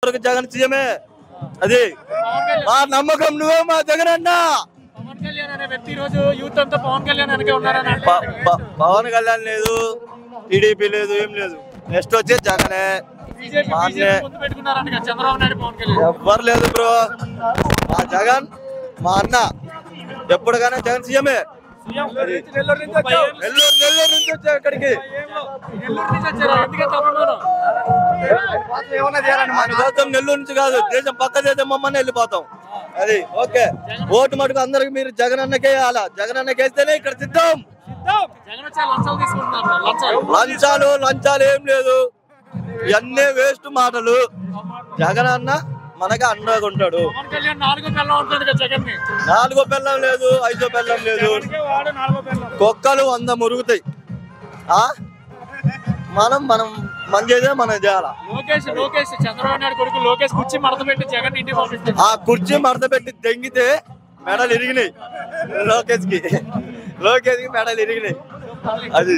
జగన్ సీఎమే అది మా నమ్మకం. నువ్వే మా జగన్ అన్న. పవన్ కళ్యాణ్ లేదు, టీడీపీ లేదు, ఏం లేదు. నెక్స్ట్ వచ్చి జగనే. ఎవ్వరు లేదు బ్రో. మా జగన్ మా అన్న. ఎప్పటికైనా జగన్ సీఎమే. నెల్లూరు నుంచి వచ్చా ఇక్కడికి. నెల్లూరు నుంచి కాదు, దేశం పక్క దేశం మమ్మల్ని వెళ్ళిపోతాం. అది ఓకే. ఓటు మటుకు అందరికి మీరు జగన్ అన్నకే వేయాలా. జగన్ అన్నకి వేస్తేనే ఇక్కడ సిద్ధం. లంచాలు ఏం లేదు. ఇవన్నీ వేస్ట్ మాటలు. జగన్ అన్న మనకి అండగా ఉంటాడు. 4 బెల్లం లేదు, 5 బెల్లం లేదు. కుక్కలు 100 మురుగుతాయి. మనం మన చేసే మనం చేయాలా. ఆ కుర్చీ మడత పెట్టి తెంగితే మెడలు ఇరిగినాయి. లోకేష్ కి మెడలు ఇరిగినాయి. అది